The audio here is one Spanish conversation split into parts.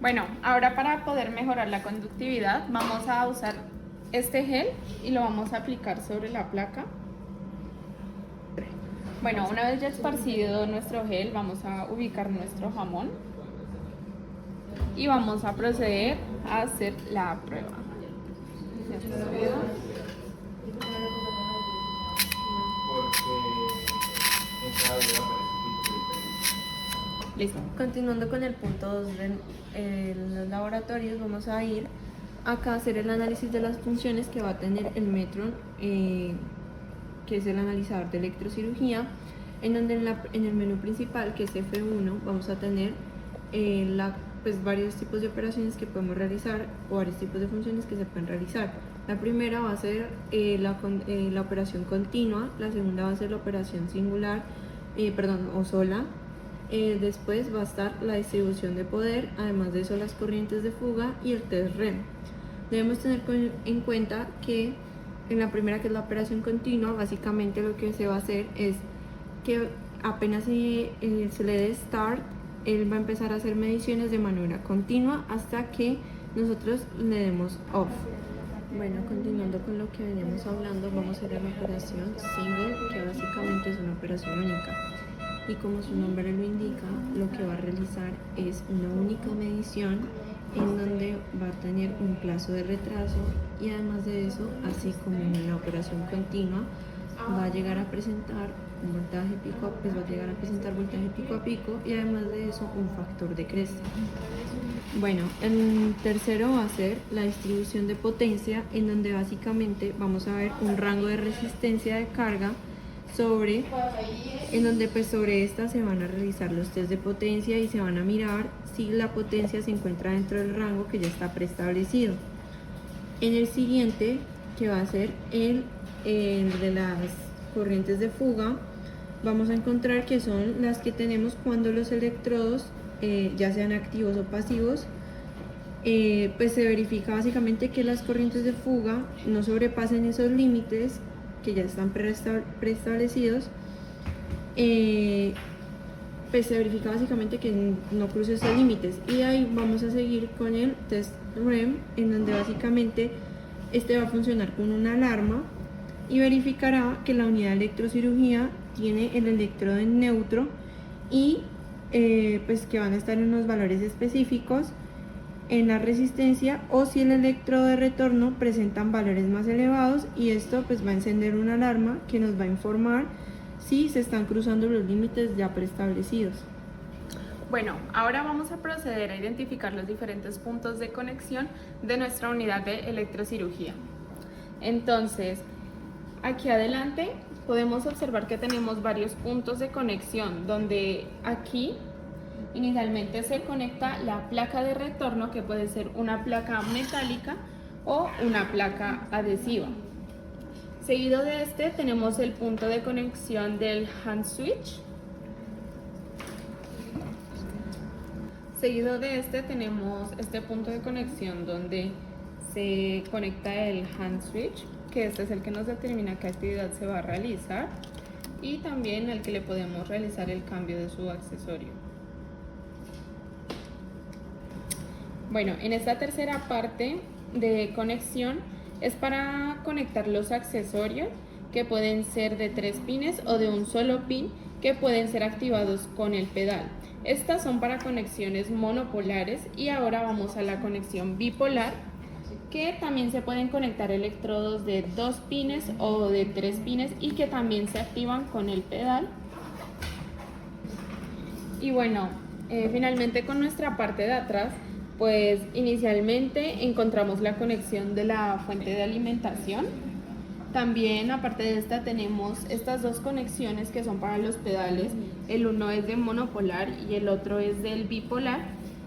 Bueno, ahora para poder mejorar la conductividad vamos a usar este gel y lo vamos a aplicar sobre la placa. Bueno, una vez ya esparcido nuestro gel, vamos a ubicar nuestro jamón y vamos a proceder a hacer la prueba. Ya está subido. Listo. Continuando con el punto 2 de los laboratorios, vamos a ir acá a hacer el análisis de las funciones que va a tener el Metron, que es el analizador de electrocirugía, en donde en el menú principal, que es F1, vamos a tener varios tipos de operaciones que podemos realizar o varios tipos de funciones que se pueden realizar. La primera va a ser la operación continua, la segunda va a ser la operación singular, o sola. Después va a estar la distribución de poder, además de eso las corrientes de fuga y el test REM. Debemos tener en cuenta que en la primera, que es la operación continua, básicamente lo que se va a hacer es que apenas se le dé start, él va a empezar a hacer mediciones de manera continua hasta que nosotros le demos off. Bueno, continuando con lo que veníamos hablando, vamos a ir a la operación single, que básicamente es una operación única. Y como su nombre lo indica, lo que va a realizar es una única medición en donde va a tener un plazo de retraso, y además de eso, así como en la operación continua, va a llegar a presentar un voltaje voltaje pico a pico, y además de eso un factor de cresta. Bueno, el tercero va a ser la distribución de potencia, en donde básicamente vamos a ver un rango de resistencia de carga en donde sobre esta se van a realizar los test de potencia y se van a mirar si la potencia se encuentra dentro del rango que ya está preestablecido. En el siguiente, que va a ser el de las corrientes de fuga, vamos a encontrar que son las que tenemos cuando los electrodos, ya sean activos o pasivos, se verifica básicamente que las corrientes de fuga no sobrepasen esos límites que ya están preestablecidos. Se verifica básicamente que no cruce esos límites, y de ahí vamos a seguir con el test REM, en donde básicamente este va a funcionar con una alarma y verificará que la unidad de electrocirugía tiene el electrodo en neutro y que van a estar en unos valores específicos en la resistencia, o si el electrodo de retorno presentan valores más elevados, y esto va a encender una alarma que nos va a informar si se están cruzando los límites ya preestablecidos. Bueno, ahora vamos a proceder a identificar los diferentes puntos de conexión de nuestra unidad de electrocirugía. Entonces, aquí adelante podemos observar que tenemos varios puntos de conexión, donde aquí inicialmente se conecta la placa de retorno, que puede ser una placa metálica o una placa adhesiva. Seguido de este tenemos el punto de conexión del hand switch. Seguido de este tenemos este punto de conexión donde se conecta el hand switch, que este es el que nos determina qué actividad se va a realizar, y también el que le podemos realizar el cambio de su accesorio. Bueno, en esta tercera parte de conexión es para conectar los accesorios, que pueden ser de 3 pines o de un solo pin, que pueden ser activados con el pedal. Estas son para conexiones monopolares, y ahora vamos a la conexión bipolar, que también se pueden conectar electrodos de 2 pines o de 3 pines y que también se activan con el pedal. Y bueno, finalmente con nuestra parte de atrás, pues inicialmente encontramos la conexión de la fuente de alimentación. También, aparte de esta, tenemos estas dos conexiones que son para los pedales. El uno es de monopolar y el otro es del bipolar.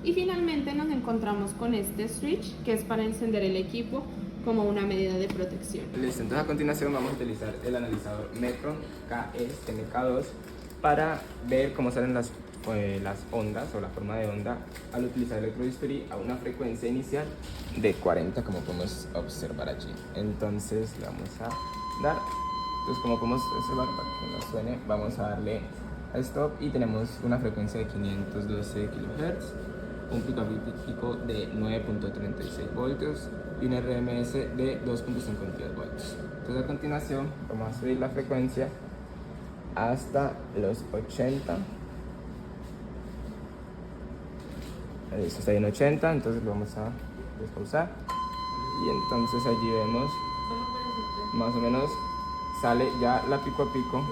Y finalmente nos encontramos con este switch, que es para encender el equipo como una medida de protección. Listo, entonces a continuación vamos a utilizar el analizador Metron KS-MK2 para ver cómo salen las ondas o la forma de onda al utilizar el electrobisturí a una frecuencia inicial de 40, como podemos observar allí. Entonces le vamos a dar, entonces como podemos observar, para que nos suene, vamos a darle a stop y tenemos una frecuencia de 512 kHz. un pico a pico de 9.36 voltios y un RMS de 2.52 voltios. Entonces a continuación vamos a subir la frecuencia hasta los 80. Listo, está en 80, entonces lo vamos a despausar. Y entonces allí vemos más o menos sale ya la pico a pico.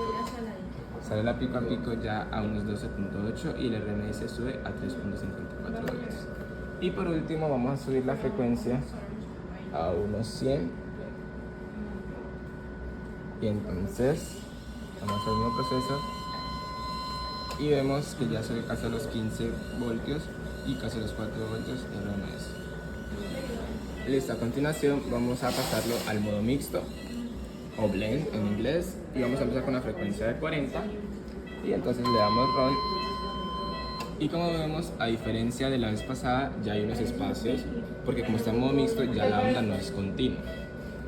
Sale la pico a pico ya a unos 12.8 y el RMS sube a 3.54 voltios. Y por último vamos a subir la frecuencia a unos 100. Y entonces vamos a hacer el mismo proceso y vemos que ya sube casi a los 15 voltios y casi a los 4 voltios de RMS. Listo, a continuación vamos a pasarlo al modo mixto o blend en inglés y vamos a empezar con la frecuencia de 40 y entonces le damos run y como vemos, a diferencia de la vez pasada, ya hay unos espacios porque como está en modo mixto ya la onda no es continua.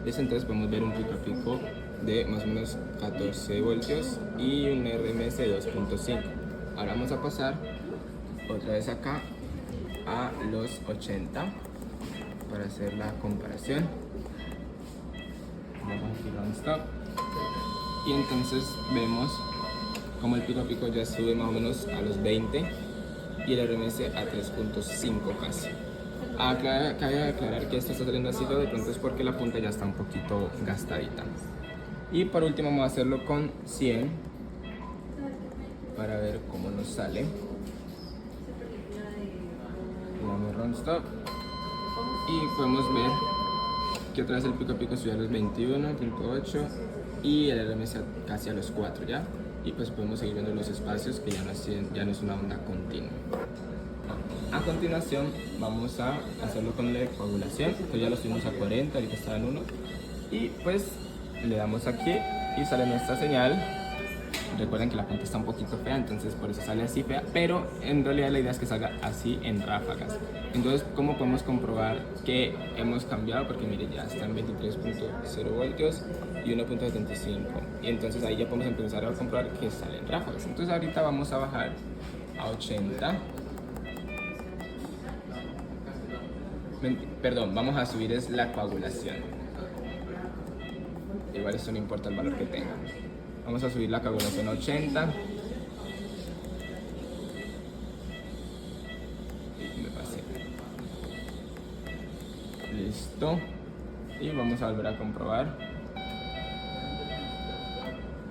Entonces podemos ver un pico a pico de más o menos 14 voltios y un RMS de 2.5. Ahora vamos a pasar otra vez acá a los 80 para hacer la comparación. Vamos a girar un stop y entonces vemos como el pico a pico ya sube más o menos a los 20 y el RMS a 3.5 casi. Cabe aclarar que esto está saliendo así de pronto es porque la punta ya está un poquito gastadita. Y por último vamos a hacerlo con 100 para ver cómo nos sale. Le damos run stop y podemos ver que otra vez el pico a pico sube a los 21.8 y el RMS casi a los 4 ya. Y pues podemos seguir viendo los espacios que ya no es una onda continua. A continuación vamos a hacerlo con la coagulación, que ya lo subimos a 40, ahorita está en 1 y pues le damos aquí y sale nuestra señal. Recuerden que la punta está un poquito fea, entonces por eso sale así fea, pero en realidad la idea es que salga así en ráfagas. Entonces, ¿cómo podemos comprobar que hemos cambiado? Porque mire, ya está en 23.0 voltios y 1.75 y entonces ahí ya podemos empezar a comprobar que sale en ráfagas. Entonces ahorita vamos a bajar a 80. Perdón, vamos a subir es la coagulación. Igual esto no importa el valor que tenga. Vamos a subir la coagulación a 80. Y me pasé. Listo. Y vamos a volver a comprobar.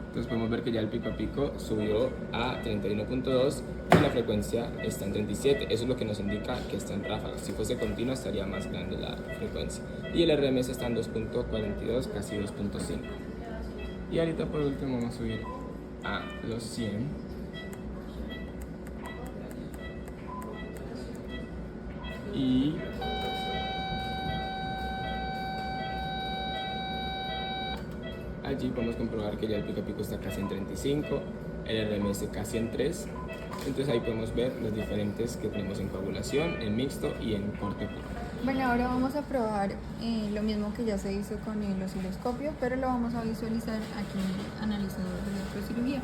Entonces podemos ver que ya el pico a pico subió a 31.2 y la frecuencia está en 37. Eso es lo que nos indica que está en ráfagas. Si fuese continua estaría más grande la frecuencia. Y el RMS está en 2.42, casi 2.5. Y ahorita por último vamos a subir a los 100. Y allí podemos comprobar que ya el pico a pico está casi en 35, el RMS casi en 3. Entonces ahí podemos ver los diferentes que tenemos en coagulación, en mixto y en corte puro. Bueno, ahora vamos a probar lo mismo que ya se hizo con el osciloscopio, pero lo vamos a visualizar aquí en el analizador de electrocirugía.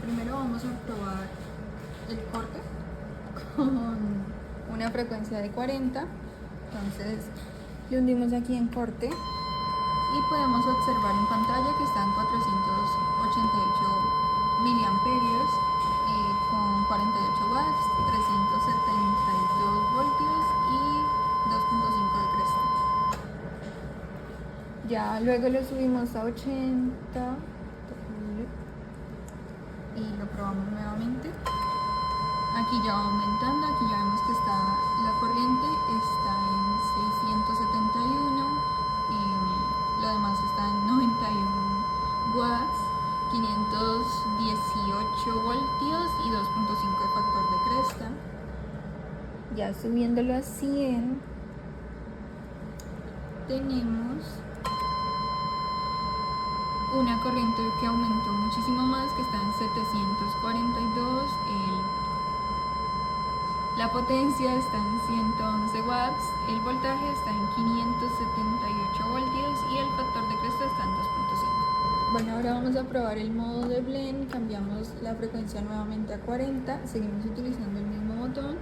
Primero vamos a probar el corte con una frecuencia de 40. Entonces le hundimos aquí en corte y podemos observar en pantalla que están 488 miliamperios con 48 watts, 372 voltios y 2.5 de cresta. Ya luego lo subimos a 80 y lo probamos nuevamente. Aquí ya va aumentando, aquí ya vemos que está la corriente, está en 671, lo demás está en 91 watts, 518 voltios y 2.5 de factor de cresta. Ya subiéndolo a 100 tenemos una corriente que aumentó muchísimo más, que está en 742, la potencia está en 111 watts, el voltaje está en 578 voltios y el factor de cresta está en 2.5. Bueno, ahora vamos a probar el modo de blend, cambiamos la frecuencia nuevamente a 40, seguimos utilizando el mismo botón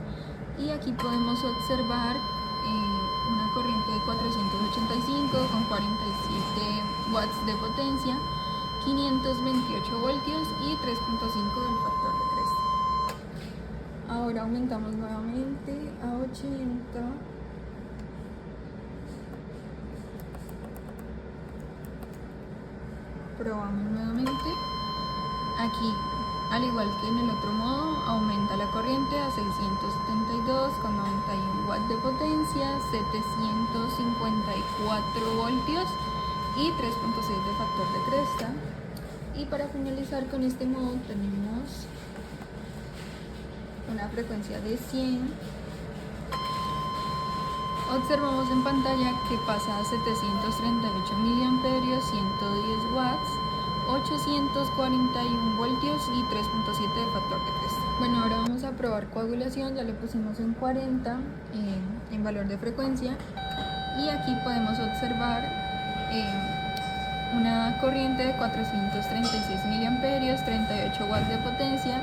Y aquí podemos observar una corriente de 485 con 47 watts de potencia, 528 voltios y 3.5 del factor de cresta. Ahora aumentamos nuevamente a 80. Probamos nuevamente. Aquí, al igual que en el otro modo, aumenta la corriente a 672 con 91 watts de potencia, 754 voltios y 3.6 de factor de cresta. Y para finalizar con este modo tenemos una frecuencia de 100. Observamos en pantalla que pasa a 738 miliamperios, 110 watts, 841 voltios y 3.7 de factor de cresta. Bueno, ahora vamos a probar coagulación, ya le pusimos en 40 en valor de frecuencia, y aquí podemos observar una corriente de 436 miliamperios, 38 watts de potencia,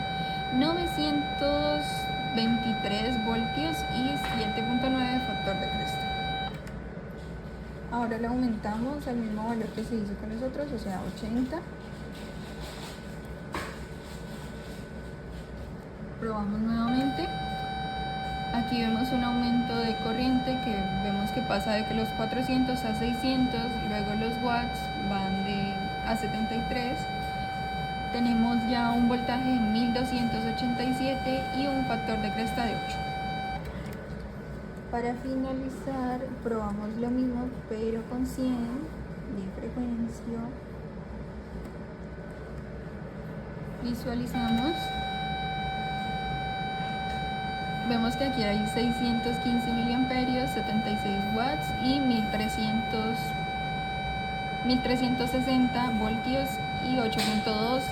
923 voltios y 7.9 de factor de cresta. Ahora lo aumentamos al mismo valor que se hizo con los otros, o sea 80. Probamos nuevamente. Aquí vemos un aumento de corriente que vemos que pasa de que los 400 a 600, luego los watts van a 73. Tenemos ya un voltaje de 1287 y un factor de cresta de 8. Para finalizar, probamos lo mismo pero con 100 de frecuencia. Visualizamos. Vemos que aquí hay 615 miliamperios, 76 watts y 1360 voltios y 8.2